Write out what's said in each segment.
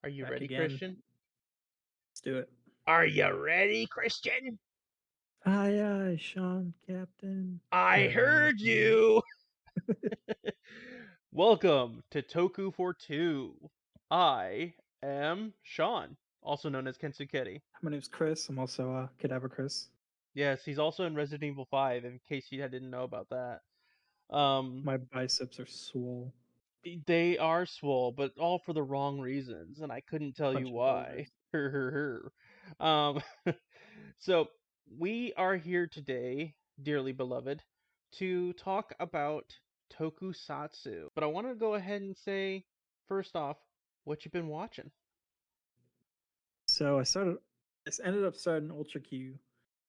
Are you Back ready, again. Christian? Let's do it. Are you ready, Christian? Aye, aye, Sean, Captain. I heard you! Welcome to Toku for Two. I am Sean, also known as Kensukeri. My name's Chris. I'm also Cadaver Chris. Yes, he's also in Resident Evil 5, in case you didn't know about that. Um, My biceps are swole. they are swole, but all for the wrong reasons, and I couldn't tell you Bunch of why. boulders. Um, so we are here today, dearly beloved, to talk about tokusatsu. But I want to go ahead and say, first off, what you've been watching. So I ended up starting Ultra Q,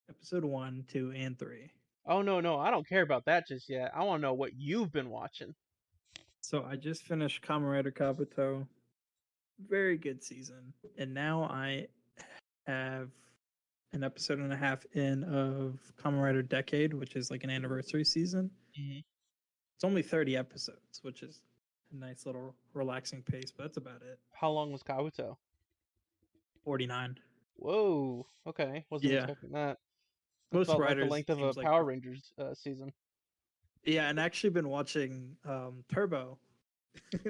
episode 1, 2, and 3. Oh no, I don't care about that just yet. I want to know what you've been watching. So I just finished Kamen Rider Kabuto. Very good season. And now I have an episode and a half in of Kamen Rider Decade, which is like an anniversary season. Mhm. It's only 30 episodes, which is a nice little relaxing pace, but that's about it. How long was Kabuto? 49. Whoa, okay, wasn't Yeah. expecting that. That Most felt like the writers length of a seems like Power Rangers season. yeah, and actually been watching Turbo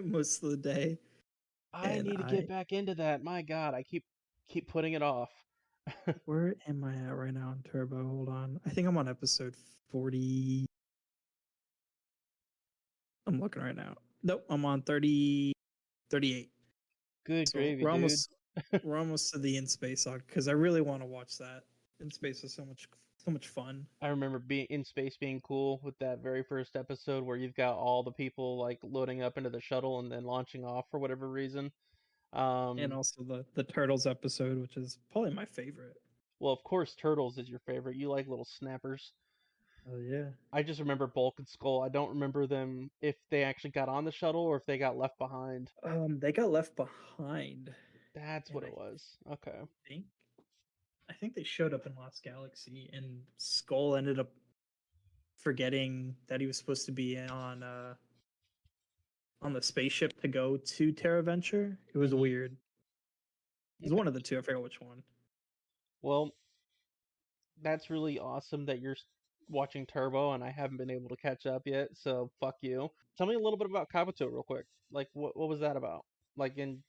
most of the day. I And need to get back into that. My God, I keep putting it off. where am I at right now in Turbo? Hold on. I think I'm on episode 40. I'm looking right now. Nope, I'm on 30 38. Good So gravy, dude. we're almost to the In Space arc because I really want to watch that. In Space is so much fun. I remember being in space being cool with that very first episode where you've got all the people like loading up into the shuttle and then launching off for whatever reason. And Um, also the Turtles episode, which is probably my favorite. well, of course, Turtles is your favorite. You like little snappers. Oh yeah. I just remember Bulk and Skull. I don't remember them if they actually got on the shuttle or if they got left behind. They got left behind, That's and what it was. Okay. think I think they showed up in Lost Galaxy, and Skull ended up forgetting that he was supposed to be on the spaceship to go to Terra Venture. It was Hmm. weird. It was Okay. one of the two. I forget which one. Well, that's really awesome that you're watching Turbo and I haven't been able to catch up yet, so fuck you. Tell me a little bit about Kabuto real quick. Like what was that about? Like in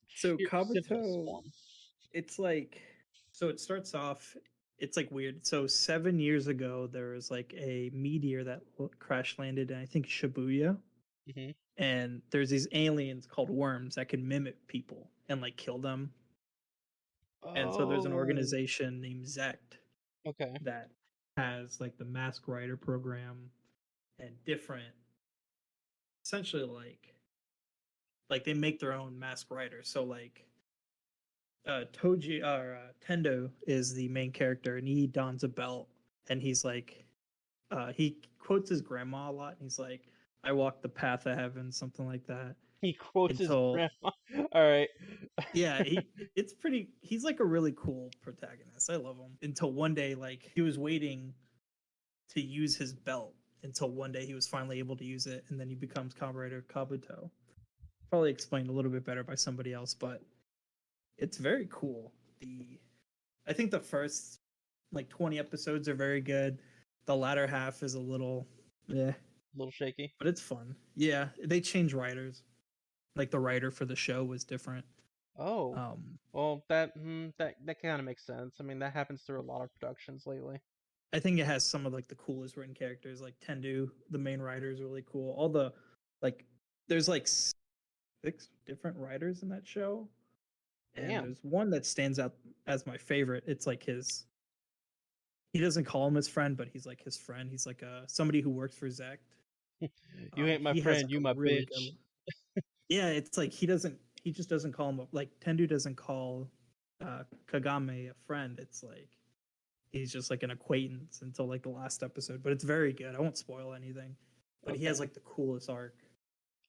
So sheer simplest Kabuto, form. it's like so it starts off. It's like weird. So 7 years ago, there was like a meteor that crash landed in I think Shibuya, Hmm. and there's these aliens called worms that can mimic people and like kill them. And so there's an Oh, organization named Zect okay. that has like the Mask Rider program and different, essentially like they make their own Mask Rider. So like Toji or Tendo is the main character, and he dons a belt, and he's like, he quotes his grandma a lot. And he's like, "I walk the path of heaven," something like that. He quotes his Until grandma. All right. yeah, it's pretty. He's like a really cool protagonist. I love him. Until one day, like he was waiting to use his belt until one day he was finally able to use it, and then he becomes Comrade Kabuto. Probably explained a little bit better by somebody else, but it's very cool. I think the first like 20 episodes are very good. The latter half is a little yeah, A little shaky. but it's fun. Yeah, they change writers. Like the writer for the show was different. Oh. Um, Well, that kind of makes sense. I mean, that happens through a lot of productions lately. I think it has some of like the coolest written characters. Like Tendu, the main writer, is really cool. All the like, there's like 6 different writers in that show, and Damn. there's one that stands out as my favorite. It's like his. He doesn't call him his friend, but he's like his friend. He's like somebody who works for Zect. You ain't my He has friend, like you a my really bitch. good. Yeah, it's like he doesn't. He just doesn't call him like Tendu doesn't call Kagame a friend. It's like he's just like an acquaintance until like the last episode. But it's very good. I won't spoil anything. But he has Okay. like the coolest arc.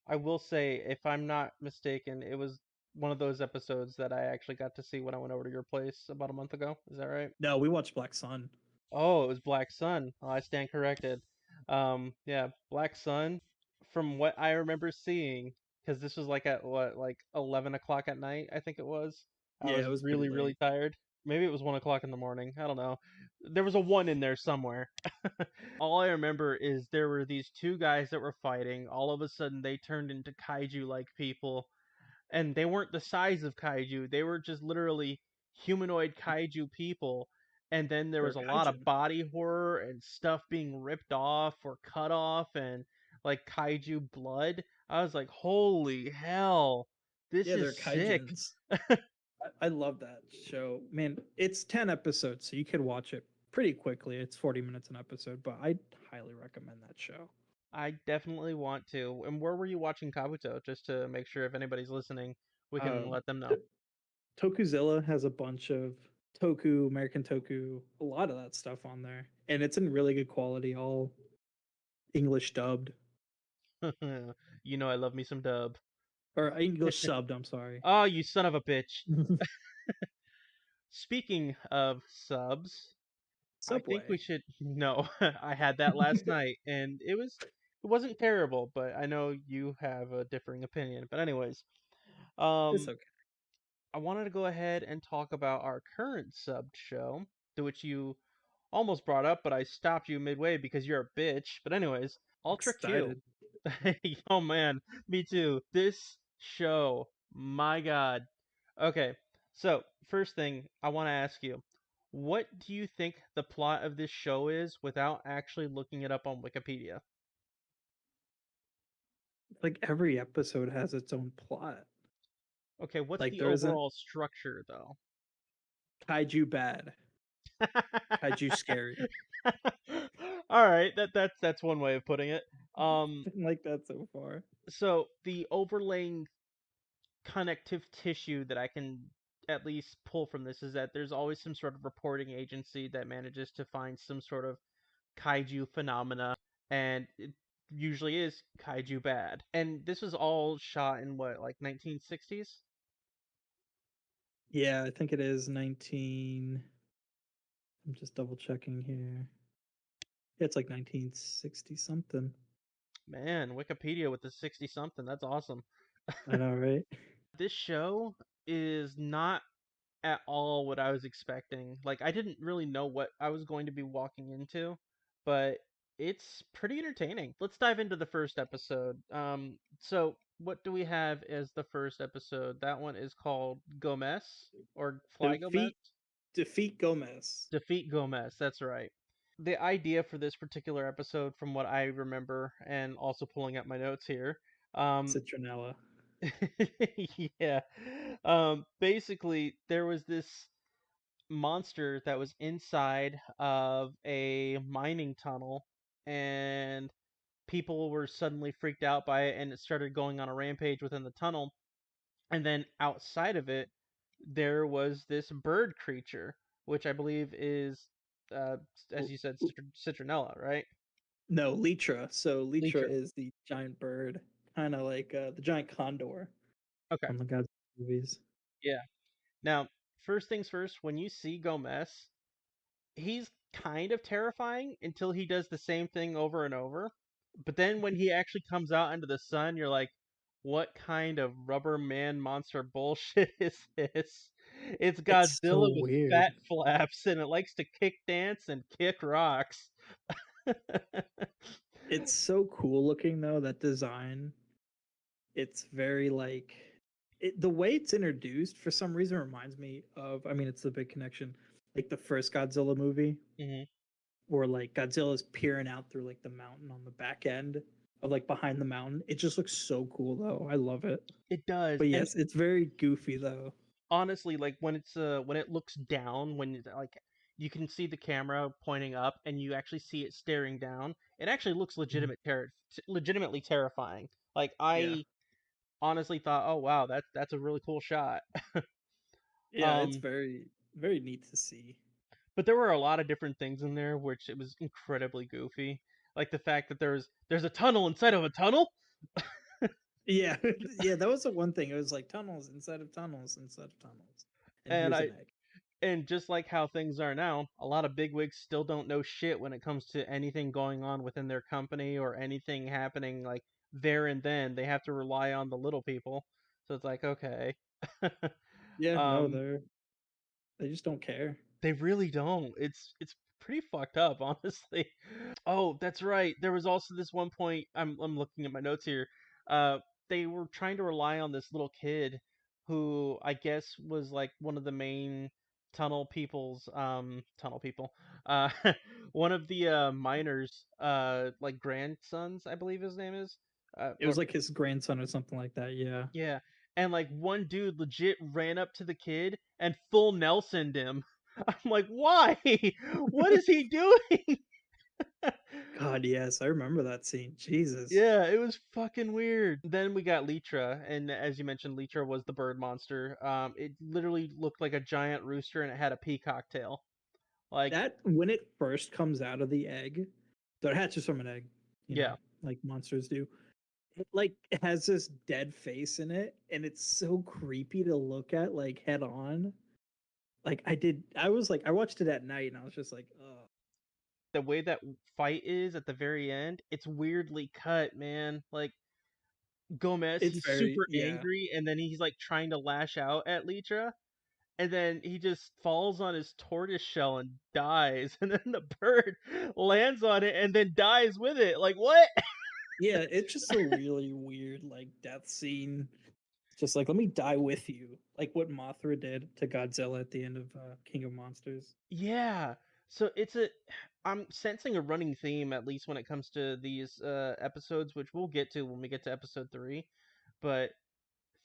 I will say, if I'm not mistaken, it was one of those episodes that I actually got to see when I went over to your place about a month ago. Is that right? No, we watched Black Sun. Oh, it was Black Sun. Oh, I stand corrected. Yeah, Black Sun. From what I remember seeing, because this was like at what, like 11 o'clock at night, I think it was. I Yeah, was it was pretty really, really late. tired. Maybe it was 1 o'clock in the morning. I don't know. There was a one in there somewhere. All I remember is there were these two guys that were fighting. All of a sudden, they turned into kaiju like people, and they weren't the size of kaiju. They were just literally humanoid kaiju people. And then there They're was a lot of kaiju. body horror and stuff being ripped off or cut off and like kaiju blood. I was like, holy hell, this Yeah, is they're sick. kaijuns. I love that show. Man, it's 10 episodes, so you could watch it pretty quickly. It's 40 minutes an episode, but I highly recommend that show. I definitely want to. And where were you watching Kabuto? Just to make sure if anybody's listening, we can Um, let them know. T- Tokuzilla has a bunch of Toku, American Toku, a lot of that stuff on there. And it's in really good quality, all English dubbed You know I love me some dub. or English subbed, I'm sorry. Oh, you son of a bitch. Speaking of subs, I think we Subway. should no, I had that last night and it wasn't terrible, but I know you have a differing opinion. But anyways, It's um okay. I wanted to go ahead and talk about our current subbed show, to which you almost brought up, but I stopped you midway because you're a bitch. But anyways, Ultra Q. Excited. Oh man, me too. This show, my god. Okay, so first thing I want to ask you, what do you think the plot of this show is without actually looking it up on Wikipedia? Like every episode has its own plot. Okay, what's Like the there isn't overall structure though? kaiju bad, kaiju scary. All right, that's one way of putting it. Um, Like that so far. so the overlaying connective tissue that I can at least pull from this is that there's always some sort of reporting agency that manages to find some sort of kaiju phenomena, and it usually is kaiju bad. And this was all shot in what, like 1960s? Yeah, I think it is 19. I'm just double checking here. Yeah, it's like 1960 something. Man, Wikipedia with the 60 something. That's awesome. I know, right? This show is not at all what I was expecting. Like I didn't really know what I was going to be walking into, but it's pretty entertaining. Let's dive into the first episode. So what do we have as the first episode? That one is called Gomez or Fly Gomez? Defeat defeat Gomez. Defeat Gomez. That's right. The idea for this particular episode, from what I remember, and also pulling up my notes here, um, Citronella. yeah, basically there was this monster that was inside of a mining tunnel, and people were suddenly freaked out by it, and it started going on a rampage within the tunnel. And then outside of it there was this bird creature, which I believe is uh as you said, citronella, right? No, Lytra. So Lytra Leecher. is the giant bird, kind of like the giant condor Okay. from the Godzilla movies. Yeah. Now, first things first, when you see Gomez, he's kind of terrifying until he does the same thing over and over. But then when he actually comes out into the sun, you're like, what kind of rubber man monster bullshit is this? It's It's so Godzilla with weird. fat flaps and it likes to kick dance and kick rocks. It's so cool looking though, that design. It's very like the way it's introduced for some reason reminds me of, I mean, it's the big connection, like the first Godzilla movie Hmm. where like Godzilla's peering out through like the mountain on the back end of like behind the mountain. It just looks so cool though. I love it. It does. But And yes, it's very goofy though. honestly, like when it looks down, like you can see the camera pointing up and you actually see it staring down, it actually looks Mhm. legitimately terrifying. Like Yeah. I honestly thought, oh wow, that's a really cool shot. Yeah, it's um very neat to see. but there were a lot of different things in there which it was incredibly goofy, like the fact that there's a tunnel inside of a tunnel. Yeah. Yeah, that was the one thing. It was like tunnels inside of tunnels inside of tunnels. And and here's I an egg. and just like how things are now, a lot of bigwigs still don't know shit when it comes to anything going on within their company or anything happening like there and then. They have to rely on the little people. So it's like, okay. Yeah, no, um, they just don't care. they really don't. It's pretty fucked up, honestly. Oh, that's right. There was also this one point. I'm looking at my notes here. Uh, they were trying to rely on this little kid, who I guess was like one of the main tunnel people. Uh, one of the miners, like grandsons, I believe his name is. It Or was like his grandson or something like that. Yeah, yeah, and like one dude legit ran up to the kid and full Nelsoned him. I'm like, why? What is he doing? God, yes, I remember that scene. Jesus, Yeah, it was fucking weird. Then we got Litra, and as you mentioned, Litra was the bird monster. It literally looked like a giant rooster, and it had a peacock tail. Like, that when it first comes out of the egg, so it hatches from an egg, you yeah, know, like monsters do. It like has this dead face in it, and it's so creepy to look at, like head on. Like I was like, I watched it at night, and I was just like, oh, the way that fight is at the very end, it's weirdly cut, man. Like Gomez, it's he's very super yeah. angry, and then he's like trying to lash out at Litra, and then he just falls on his tortoise shell and dies, and then the bird lands on it and then dies with it. Like what? Yeah, it's just a really weird like death scene. Just like let me die with you, like what Mothra did to Godzilla at the end of King of Monsters. Yeah. So it's a I'm sensing a running theme, at least when it comes to these episodes, which we'll get to when we get to episode 3. But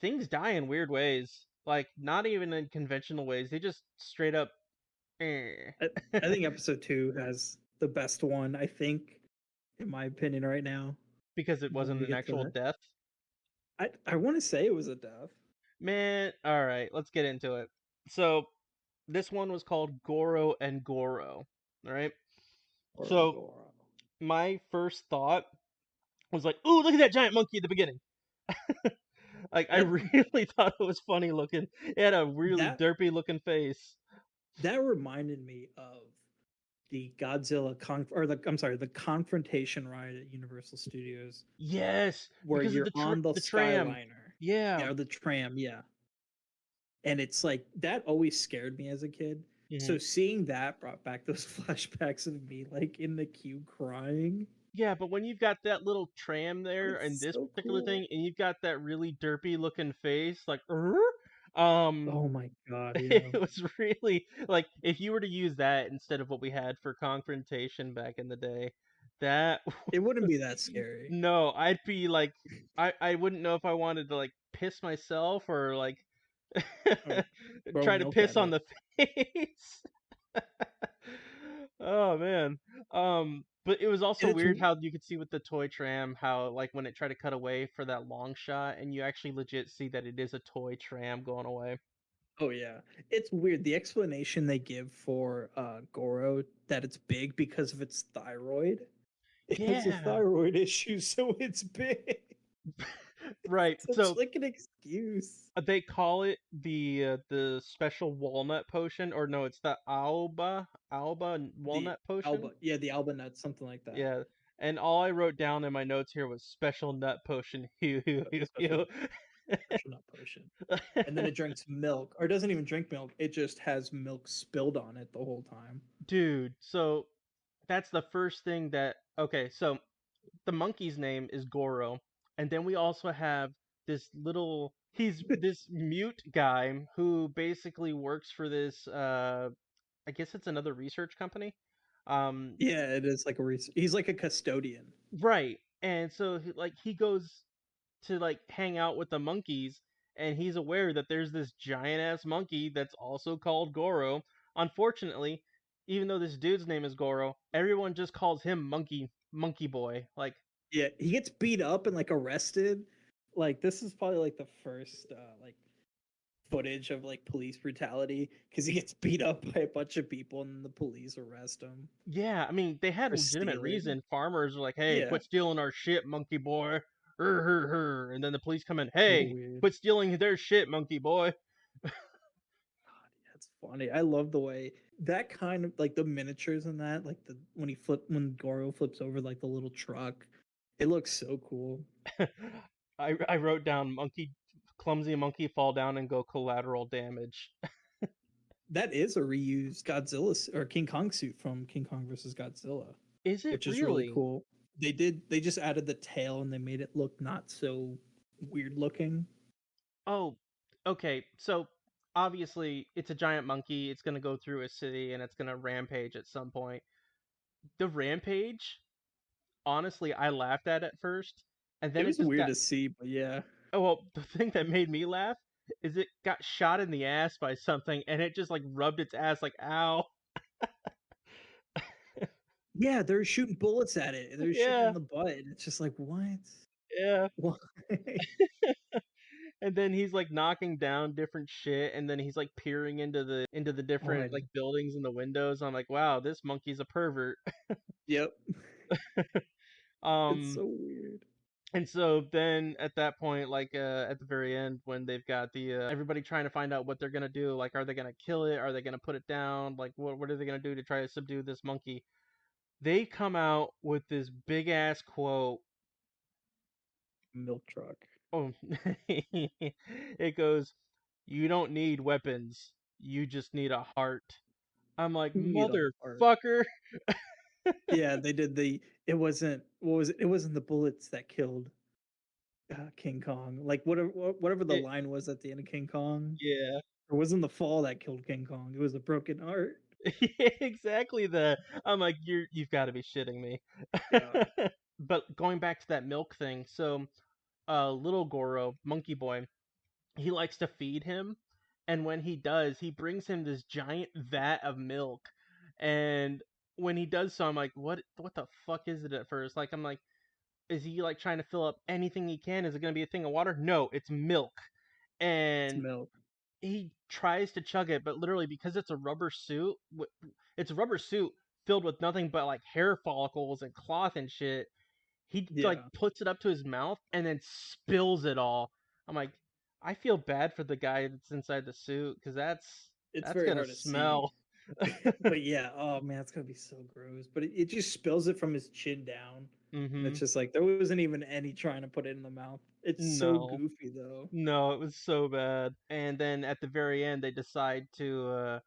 things die in weird ways. Like not even in conventional ways. They just straight up eh. I, I think episode 2 has the best one. I think, in my opinion, right now. Because it When wasn't we an get to actual that, death. I want to say it was a death Man, all right, let's get into it. So, this one was called Goro and Goro, all right? or a So, Goro. my first thought was like, "Ooh, look at that giant monkey at the beginning." Like I That really thought it was funny looking. It had a really that derpy looking face. that reminded me of the or the I'm sorry, the confrontation ride at Universal Studios Yes, where because of you're on the the tram. Skyliner. Yeah. Yeah, or the tram, yeah. And it's like that always scared me as a kid. Hmm. So seeing that brought back those flashbacks of me like in the queue crying. Yeah, but when you've got that little tram But there and it's this so particular cool. thing, and you've got that really derpy looking face, like, um, Oh my god, yeah. it was really like if you were to use that instead of what we had for confrontation back in the day, that It wouldn't be that scary. no, I'd be like, I wouldn't know if I wanted to like piss myself or like Or throw try to milk piss at on it. the face. Oh man. But it was also And it's weird how you could see with the toy tram how like when it tried to cut away for that long shot and you actually legit see that it is a toy tram going away. oh yeah. It's weird. The explanation they give for Goro that it's big because of its thyroid. It has a Yeah. thyroid issue, so it's big. Right. Such So like an excuse. they call it the special walnut potion, or no, it's the alba The walnut potion. Alba, yeah, the Alba nuts, something like that. Yeah, and all I wrote down in my notes here was special nut potion. Hew hew hew Special hew. special nut potion. And then it drinks milk, or it doesn't even drink milk. It just has milk spilled on it the whole time. Dude, so that's the first thing that okay, so the monkey's name is Goro, and then we also have this little he's this mute guy who basically works for this I guess it's another research company. Um, Yeah, it is like a he's like a custodian. right. And so like he goes to like hang out with the monkeys and he's aware that there's this giant ass monkey that's also called Goro. Unfortunately, even though this dude's name is Goro, everyone just calls him Monkey Boy. Like Yeah, he gets beat up and like arrested. Like this is probably like the first like footage of like police brutality because he gets beat up by a bunch of people and the police arrest him yeah, I mean, they had for legitimate stealing. reason. Farmers were like, "Hey, Yeah, quit stealing our shit, monkey boy." And then the police come in, so "Hey, weird. quit stealing their shit, monkey boy." God, yeah, it's funny. I love the way that kind of like the miniatures in that, like the when Goro flips over like the little truck, It looks so cool. I wrote down clumsy monkey fall down and go collateral damage. That is a reused or King Kong suit from King Kong versus Godzilla, Is it which is really really? cool. They just added the tail and they made it look not so weird looking. Oh, okay. So obviously it's a giant monkey. It's gonna go through a city and it's gonna rampage at some point. The rampage, honestly, I laughed at first, and It then it was just weird got. to see, but yeah. Oh well, the thing that made me laugh is it got shot in the ass by something, and it just like rubbed its ass like ow. Yeah, they're shooting bullets at it. They're shooting it in Yeah, the butt. And it's just like, what? yeah. Why? And then he's like knocking down different shit, and then he's like peering into the Oh, different like buildings and the windows. I'm like, wow, this monkey's a pervert. yep. It's um so weird. and so then at that point, like at the very end, when they've got the everybody trying to find out what they're gonna do, like are they gonna kill it, are they gonna put it down, like what are they gonna do to try to subdue this monkey? They come out with this big ass quote. Milk truck. Oh, it goes, "You don't need weapons. You just need a heart." I'm like, You need a heart. motherfucker. Yeah, they did the. It wasn't. What was it? It wasn't the bullets that killed King Kong. Like whatever the It, line was at the end of King Kong. yeah, It wasn't the fall that killed King Kong. It was a broken heart. exactly. I'm like, you've got to be shitting me. Yeah. But going back to that milk thing, so little Goro, Monkey Boy, he likes to feed him, and when he does, he brings him this giant vat of milk, and when he does so, I'm like, what the fuck is it at first? Like, I'm like, is he like trying to fill up anything he can? Is it gonna be a thing of water? No, it's milk. It's And milk. he tries to chug it, but literally because it's a rubber suit, it's a rubber suit filled with nothing but like hair follicles and cloth and shit. He like Yeah. puts it up to his mouth and then spills it all. I'm like, I feel bad for the guy that's inside the suit because It's that's very gonna hard to see. smell. But yeah, oh man, it's gonna be so gross. But it just spills it from his chin down. And Mm-hmm. it's just like there wasn't even any trying to put it in the mouth. It's so No. goofy though. No, it was so bad. And then at the very end, they decide to,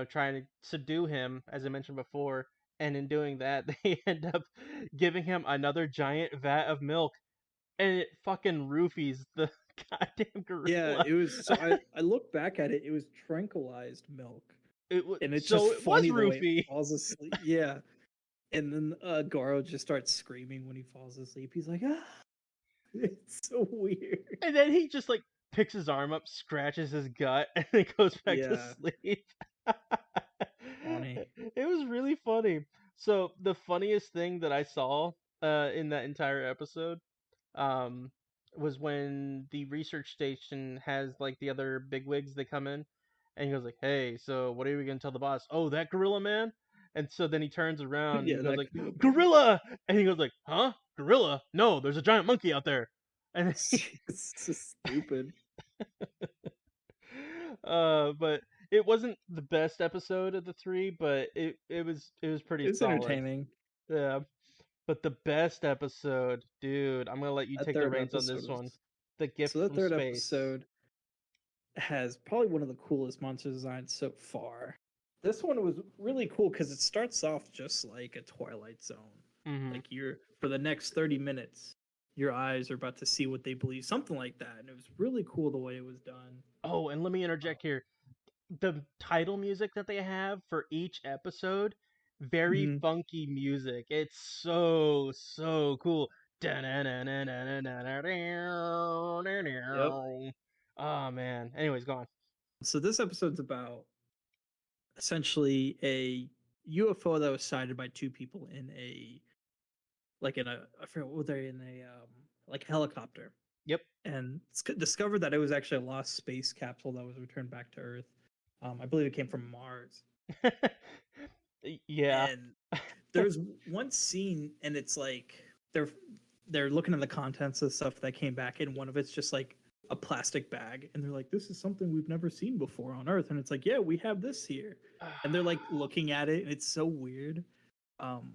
try to subdue him, as I mentioned before. And in doing that, they end up giving him another giant vat of milk, and it fucking roofies the goddamn Yeah, gorilla. it was so I look back at it, it was tranquilized milk. And it's just So it was funny the way it roofie. falls asleep. Yeah. And then Garo just starts screaming when he falls asleep. He's like, ah, it's so weird. And then he just like picks his arm up, scratches his gut, and then goes back to Yeah, sleep. funny. It was really funny. So the funniest thing that I saw in that entire episode um, was when the research station has like the other bigwigs they come in, and he goes like, "Hey, so what are we gonna tell the boss? Oh, that gorilla man." And so then he turns around and he Yeah, goes that like, gorilla man. "Gorilla!" And he goes like, "Huh? Gorilla? No, there's a giant monkey out there." And It's just stupid. but it wasn't the best episode of the three, but it was pretty It's solid. entertaining. Yeah. But the best episode, dude, I'm gonna let you That take the third reins on episode this one. was The gift so that from third space. episode has probably one of the coolest monster designs so far. This one was really cool because it starts off just like a Twilight Zone. Hmm. Like you're for the next 30 minutes, your eyes are about to see what they believe, something like that. And it was really cool the way it was done. Oh, and let me interject here. The title music that they have for each episode, very Mhm. funky music. It's so so cool. Yep. Oh man. Anyways, go on. So this episode's about essentially a UFO that was sighted by two people in a I forget what they're in a like helicopter Yep. and discovered that it was actually a lost space capsule that was returned back to Earth. I believe it came from Mars. Yeah. And there's one scene, and it's like they're they're looking at the contents of stuff that came back, and one of it's just like a plastic bag, and they're like, "This is something we've never seen before on Earth," and it's like, "Yeah, we have this here," and they're like looking at it, and it's so weird. Um,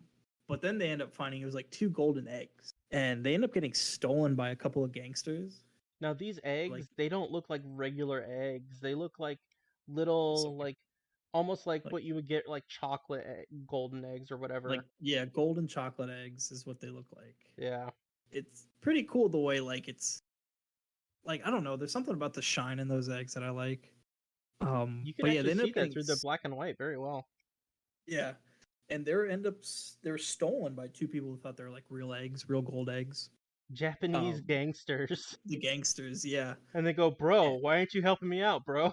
but then they end up finding it was like two golden eggs, and they end up getting stolen by a couple of gangsters. Now these Like eggs, they don't look like regular eggs. They look like so, little, like almost like like what you would get like chocolate golden eggs or whatever. yeah, golden chocolate eggs is what they look like. Yeah. It's pretty cool the way like it's like I don't know. There's something about the shine in those eggs that I like. You can But yeah, actually they end see up that getting through the black and white very well. yeah, and they're stolen by two people who thought they were like real eggs, real gold eggs. Japanese Um, gangsters. the gangsters, yeah, And they go, "Bro, why aren't you helping me out, bro?"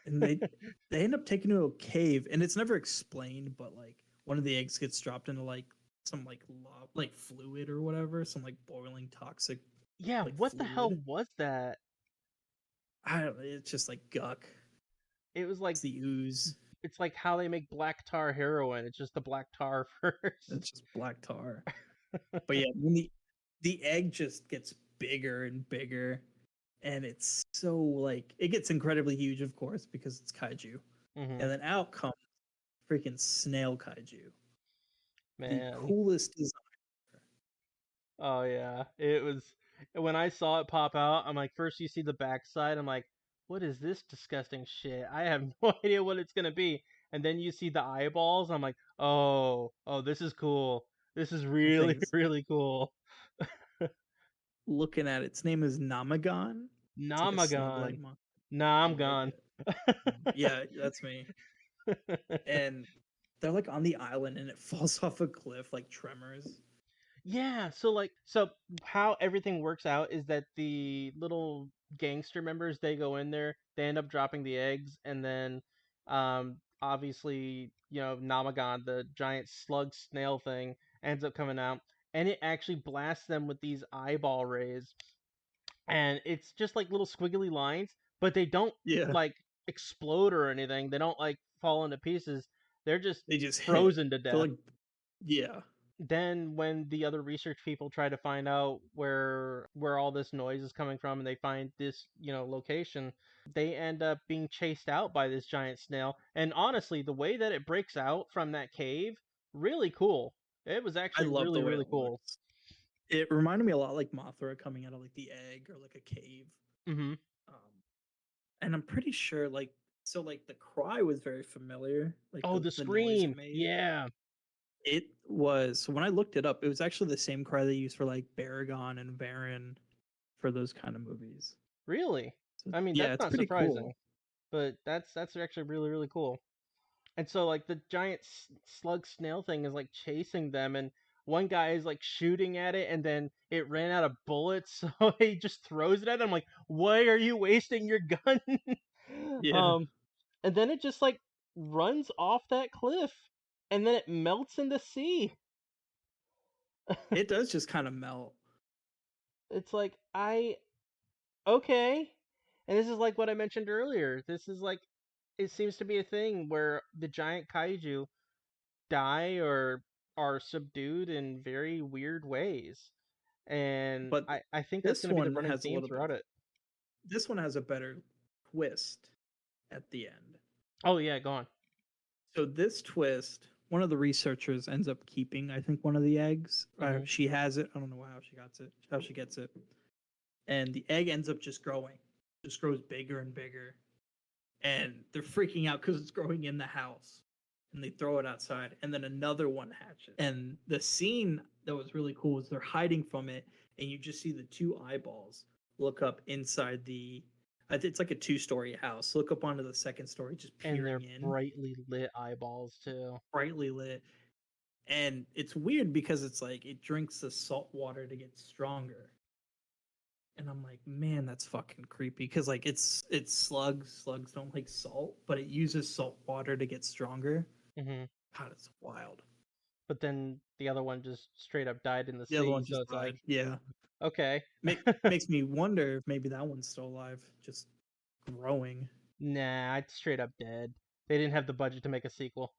and they end up taking to a cave, and it's never explained, but like one of the eggs gets dropped into like some like like fluid or whatever, some like boiling toxic Yeah, like what the hell fluid. was that? I don't. It's just like guck. It was like It's the ooze. it's like how they make black tar heroin. It's just the black tar first. It's just black tar. But yeah, when the egg just gets bigger and bigger, and it's so like it gets incredibly huge, of course, because it's kaiju. Hmm. And then out comes freaking snail kaiju, the Man. coolest design. Oh yeah. It was when I saw it pop out, I'm like, first you see the backside, I'm like, what is this disgusting shit? I have no idea what it's gonna be. And then you see the eyeballs, I'm like, oh, this is cool. This is And really, things really cool. looking at its name is Namagon. It's like a slug Namagon. like monster. Nah, I I'm like gone. it. Yeah, that's me. And they're like on the island, and it falls off a cliff like Tremors. Yeah, so how everything works out is that the little gangster members, they go in there, they end up dropping the eggs, and then obviously, Namagon, the giant slug snail thing, ends up coming out, and it actually blasts them with these eyeball rays. And it's just like little squiggly lines, but they don't Yeah, like explode or anything. They don't like fall into pieces. They're just they just hit. frozen to They're death. like, yeah, Then when the other research people try to find out where all this noise is coming from, and they find this location, they end up being chased out by this giant snail. And honestly, the way that it breaks out from that cave, really cool. It was I actually love the really, way really it cool. looks. It reminded me a lot like Mothra coming out of like the egg or like a cave. Hmm. Um, and I'm pretty sure like so like the cry was very familiar, like Oh, the the noise scream, it made. yeah. It was so when I looked it up, it was actually the same cry they used for like Baragon and Baron for those kind of movies. Really? So I mean, yeah, that's it's not pretty surprising, cool. but that's actually really, really cool. And so like the giant slug snail thing is like chasing them, and one guy is like shooting at it, and then it ran out of bullets, so he just throws it at him. Like, why are you wasting your gun? Yeah, um, and then it just like runs off that cliff, and then it melts in the sea. it does just kind of melt. It's like okay, and this is like what I mentioned earlier. This is like it seems to be a thing where the giant kaiju die or are subdued in very weird ways. And But I think that's this going to be the one running has a theme little bit. throughout it. This one has a better twist at the end. Oh yeah, go on. So this twist, one of the researchers ends up keeping, I think, one of the eggs. Hmm. She has it. I don't know how she gets it. How she gets it, and the egg ends up just growing, just grows bigger and bigger, and they're freaking out because it's growing in the house, and they throw it outside, and then another one hatches. And the scene that was really cool is they're hiding from it, and you just see the two eyeballs look up inside the. It's like a two-story house. Look up onto the second story, just And peering they're in, brightly lit eyeballs too. brightly lit. And it's weird because it's like it drinks the salt water to get stronger. And I'm like, man, that's fucking creepy. Because like it's slugs. Slugs don't like salt, but it uses salt water to get stronger. Hmm. God, it's wild. But then the other one just straight up died in the The other sea, one so just it's died. like, Yeah. okay. Makes me wonder if maybe that one's still alive, just growing. Nah, it's straight up dead. They didn't have the budget to make a sequel.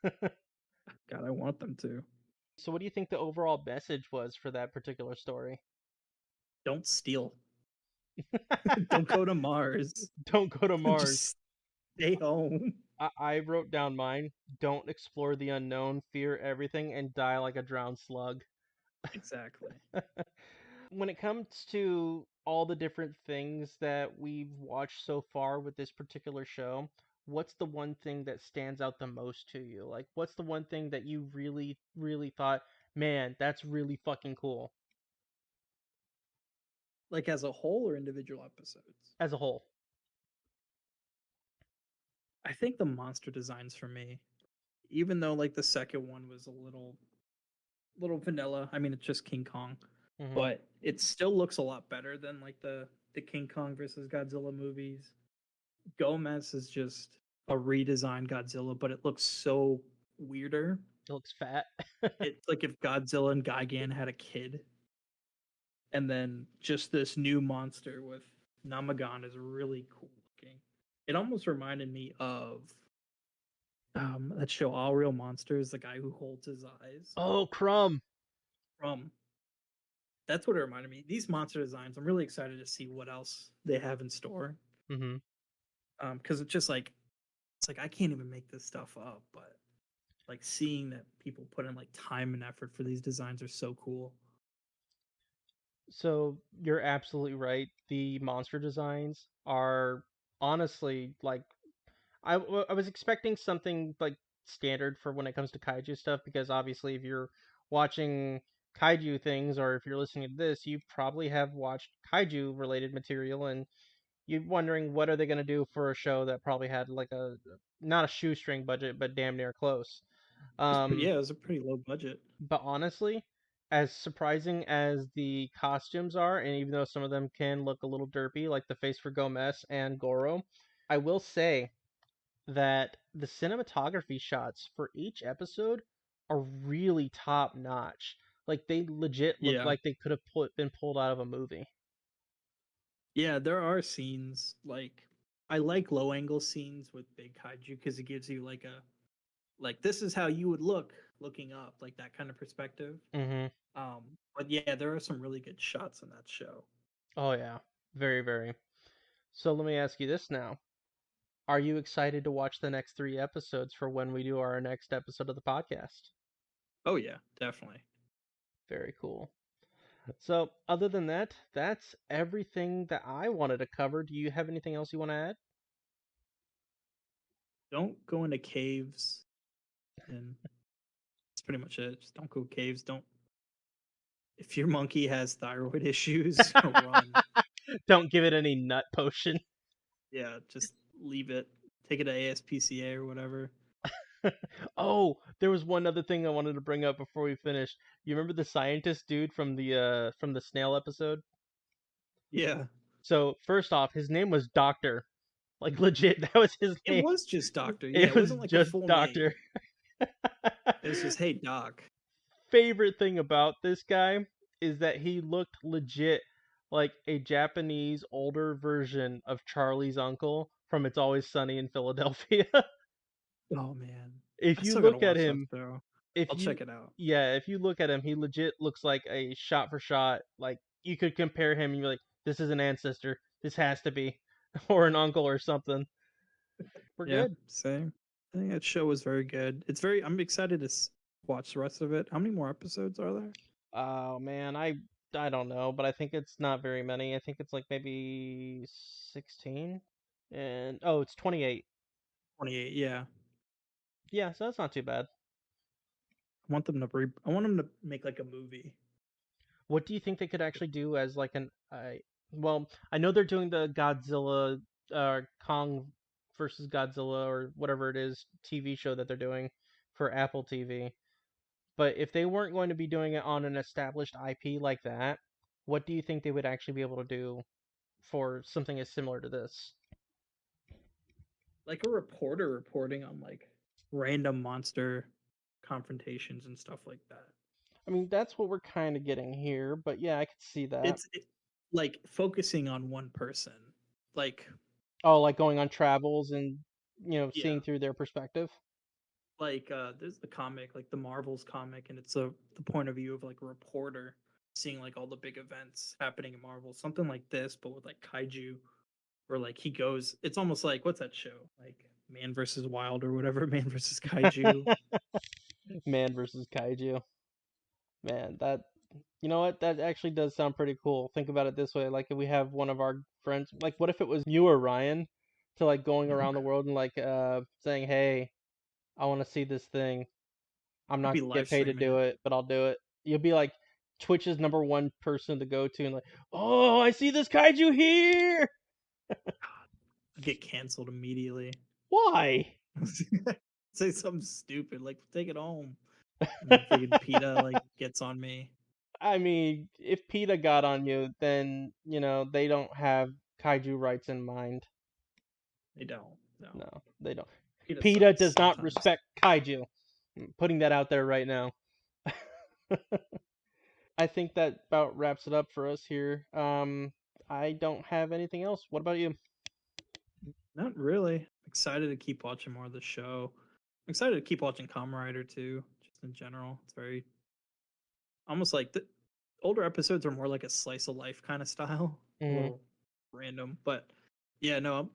God, I want them to. So what do you think the overall message was for that particular story? Don't steal. Don't go to Mars. Don't go to Mars. Just stay home. I wrote down mine. Don't explore the unknown, fear everything, and die like a drowned slug. Exactly. When it comes to all the different things that we've watched so far with this particular show, what's the one thing that stands out the most to you? Like, what's the one thing that you really, really thought, man, that's really fucking cool Like as a whole or individual episodes? as a whole? I think the monster designs for me, even though like the second one was a little vanilla. I mean, it's just King Kong, Hmm. but it still looks a lot better than like the King Kong versus Godzilla movies. Gomez is just a redesigned Godzilla, but it looks so weirder. It looks fat. It's like if Godzilla and Gigan had a kid, and then just this new monster with Namagon is really cool looking. It almost reminded me of that show All Real Monsters, the guy who holds his eyes Oh, Crumb. from. That's what it reminded me. These monster designs, I'm really excited to see what else they have in store. Hmm. Because it's like I can't even make this stuff up, but like seeing that people put in like time and effort for these designs are so cool. So you're absolutely right. The monster designs are honestly like I was expecting something like standard for when it comes to kaiju stuff because obviously if you're watching kaiju things or if you're listening to this, you probably have watched kaiju related material and you're wondering what are they going to do for a show that probably had like a not a shoestring budget but damn near close. Um, It was a pretty low budget. but honestly, as surprising as the costumes are, and even though some of them can look a little derpy, like the face for Gomez and Goro, I will say that the cinematography shots for each episode are really top notch. Like they legit look Yeah, like they could have been pulled out of a movie. yeah, there are scenes like I like low angle scenes with big kaiju because it gives you like this is how you would look looking up, like that kind of perspective. Hmm. But yeah, there are some really good shots in that show. Oh yeah, very very. So let me ask you this now: are you excited to watch the next 3 episodes for when we do our next episode of the podcast? Oh yeah, definitely. Very cool. So other than that, that's everything that I wanted to cover. Do you have anything else you want to add? Don't go into caves, and that's pretty much it. Just don't go caves. Don't if your monkey has thyroid issues, run. Don't give it any nut potion. Yeah, just leave it. Take it to ASPCA or whatever. Oh, there was one other thing I wanted to bring up before we finish. You remember the scientist dude from the snail episode? Yeah, So first off, his name was Doctor. Like legit, that was his it name. was just doctor. Yeah, It it was wasn't like a just full name. Doctor. It was just hey doc. Favorite thing about this guy is that he looked legit like a Japanese older version of Charlie's uncle from It's Always Sunny in Philadelphia. Oh man, I If you still gotta look at watch that him, show. if I'll you check it out. yeah, if you look at him, he legit looks like a shot for shot. Like you could compare him and you're like, this is an ancestor. This has to be, or an uncle or something. We're Yeah, good. same. I think that show was very good. It's very. I'm excited to watch the rest of it. How many more episodes are there? Oh man, I don't know, but I think it's not very many. I think it's like maybe 16, and oh, it's 28. 28. Yeah, Yeah, so that's not too bad. I want them to I want them to make like a movie. What do you think they could actually do as like an well, I know they're doing the Godzilla Kong versus Godzilla or whatever it is TV show that they're doing for Apple TV. But if they weren't going to be doing it on an established IP like that, what do you think they would actually be able to do for something as similar to this? Like a reporter reporting on like random monster confrontations and stuff like that. I mean, that's what we're kind of getting here, but yeah, I could see that. Like focusing on one person. Like Oh, like going on travels and, seeing yeah, through their perspective. like there's the comic, like the Marvels comic, and it's the point of view of like a reporter seeing like all the big events happening in Marvel. Something like this, but with like kaiju, or like he goes. It's almost like what's that show? Like Man versus Wild or whatever. Man versus Kaiju. Man versus kaiju. Man, that. You know what? That actually does sound pretty cool. Think about it this way: like, if we have one of our friends, like, what if it was you or Ryan, to like going Mhm. around the world and like saying, "Hey, I want to see this thing. I'm I'd not be gonna get live paid to streaming do it. it, but I'll do it." You'll be like Twitch's number one person to go to, and like, "Oh, I see this kaiju here." Get canceled immediately. Why? Say something stupid like take it home. And then friggin' PETA like gets on me. I mean, if PETA got on you, then they don't have kaiju rights in mind. They don't. No. No, they don't. PETA PETA sucks does not sometimes. respect kaiju. I'm putting that out there right now. I think that about wraps it up for us here. I don't have anything else. What about you? Not really. Excited to keep watching more of the show. I'm excited to keep watching Kamen Rider too, just in general. It's very almost like the older episodes are more like a slice of life kind of style. A Hmm. little random. But yeah, no,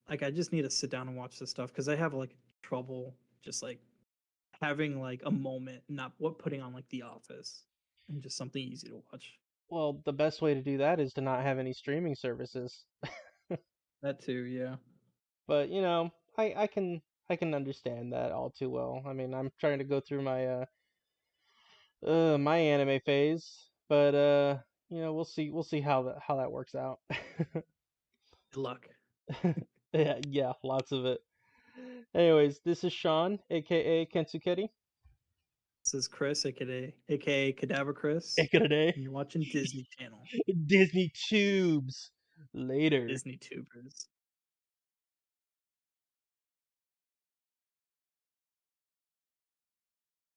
like I just need to sit down and watch this stuff because I have like trouble just like having like a moment, not what putting on like The Office and just something easy to watch. Well, the best way to do that is to not have any streaming services. That too, yeah. But I can understand that all too well. I mean, I'm trying to go through my anime phase, but we'll see how that works out. Good luck. Yeah, lots of it. Anyways, this is Sean, aka Kensukeri. This is Chris, aka Cadaver Chris, Ekade. and you're watching Disney Channel. Disney Tubes. Later. Disney Tubers.